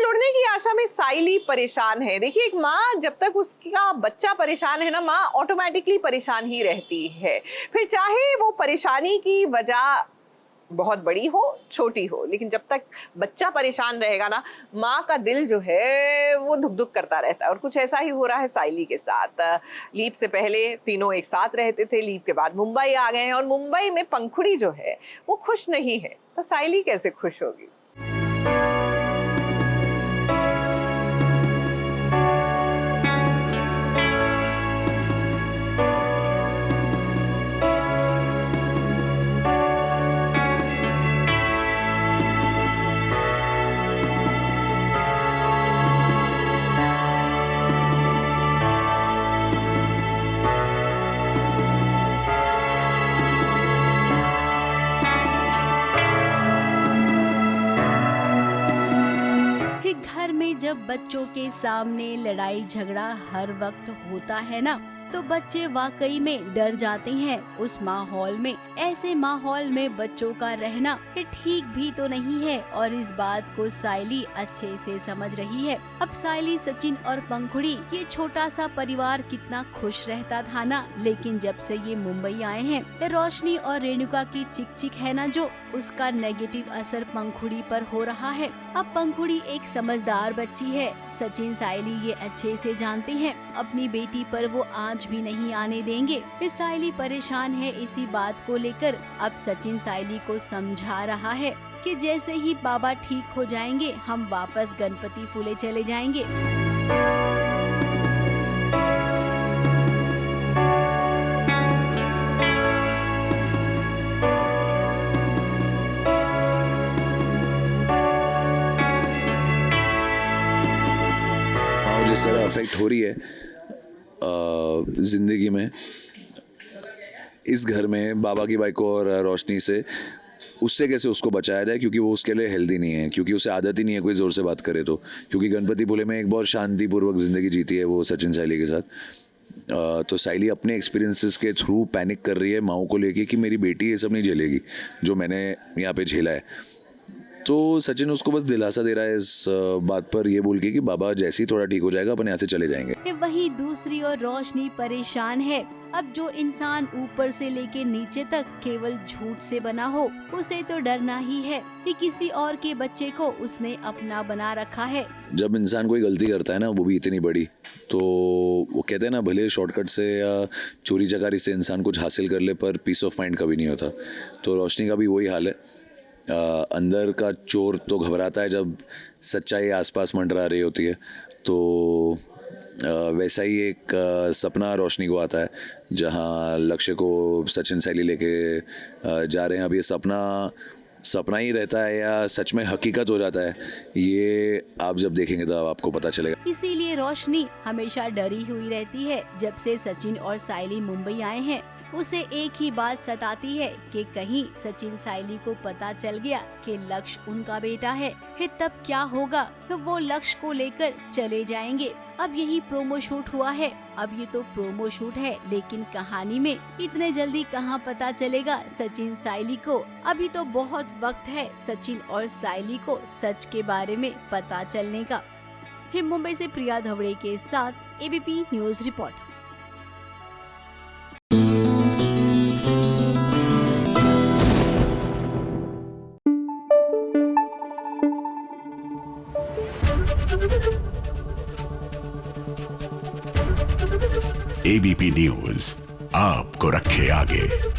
उड़ने की आशा में साइली परेशान है। देखिए, एक माँ जब तक उसका बच्चा परेशान है ना, माँ ऑटोमेटिकली परेशान ही रहती है। फिर चाहे वो परेशानी की वजह बहुत बड़ी हो, छोटी हो, लेकिन जब तक बच्चा परेशान रहेगा ना, माँ का दिल जो है वो धुक धुक करता रहता है। और कुछ ऐसा ही हो रहा है साइली के साथ। लीप से पहले तीनों एक साथ रहते थे, लीप के बाद मुंबई आ गए हैं और मुंबई में पंखुड़ी जो है वो खुश नहीं है, तो साइली कैसे खुश होगी। घर में जब बच्चों के सामने लड़ाई झगड़ा हर वक्त होता है ना, तो बच्चे वाकई में डर जाते हैं उस माहौल में। ऐसे माहौल में बच्चों का रहना ये ठीक भी तो नहीं है और इस बात को साइली अच्छे से समझ रही है। अब साइली, सचिन और पंखुड़ी ये छोटा सा परिवार कितना खुश रहता था ना, लेकिन जब से ये मुंबई आए हैं, रोशनी और रेणुका की चिक चिक है ना जो, उसका नेगेटिव असर पंखुड़ी पर हो रहा है। अब पंखुड़ी एक समझदार बच्ची है, सचिन साइली ये अच्छे से जानते हैं। अपनी बेटी पर वो आज भी नहीं आने देंगे। साइली परेशान है इसी बात को लेकर। अब सचिन साइली को समझा रहा है कि जैसे ही बाबा ठीक हो जाएंगे हम वापस गणपति फूले चले जाएंगे। जिस तरह अफेक्ट हो रही है जिंदगी में, इस घर में बाबा की बाइक को और रोशनी से, उससे कैसे उसको बचाया जाए, क्योंकि वो उसके लिए हेल्दी नहीं है, क्योंकि उसे आदत ही नहीं है कोई ज़ोर से बात करे तो। क्योंकि गणपति फूले में एक बहुत शांतिपूर्वक ज़िंदगी जीती है वो सचिन साइली के साथ। तो साइली अपने एक्सपीरियंसेस के थ्रू पैनिक कर रही है माओ को लेके कि मेरी बेटी ये सब नहीं झेलेगी जो मैंने यहाँ पे झेला है। तो सचिन उसको बस दिलासा दे रहा है इस बात पर, ये बोल के कि बाबा जैसे ही थोड़ा ठीक हो जाएगा अपन यहाँ से चले जाएंगे। वहीं दूसरी ओर रोशनी परेशान है। अब जो इंसान ऊपर से लेके नीचे तक केवल झूठ से बना हो, उसे तो डरना ही है कि किसी और के बच्चे को उसने अपना बना रखा है। जब इंसान कोई गलती करता है ना, वो भी इतनी बड़ी, तो वो कहते हैं ना, भले शॉर्टकट से या चोरी चकारी से इंसान कुछ हासिल कर ले, पर पीस ऑफ माइंड कभी नहीं होता। तो रोशनी का भी वही हाल है। अंदर का चोर तो घबराता है जब सच्चाई आसपास मंडरा रही होती है। तो वैसा ही एक सपना रोशनी को आता है, जहां लक्ष्य को सचिन साइली लेके जा रहे हैं। अब ये सपना ही रहता है या सच में हकीकत हो जाता है, ये आप जब देखेंगे तो आपको पता चलेगा। इसीलिए रोशनी हमेशा डरी हुई रहती है। जब से सचिन और साइली मुंबई आए हैं, उसे एक ही बात सताती है कि कहीं सचिन साइली को पता चल गया कि लक्ष्य उनका बेटा है, फिर तब क्या होगा। तो वो लक्ष्य को लेकर चले जाएंगे। अब यही प्रोमो शूट हुआ है। अब ये तो प्रोमो शूट है, लेकिन कहानी में इतने जल्दी कहाँ पता चलेगा सचिन साइली को। अभी तो बहुत वक्त है सचिन और साइली को सच के बारे में पता चलने का। मुंबई से प्रिया धवड़े के साथ ABP news report. ABP news आपको रखे आगे।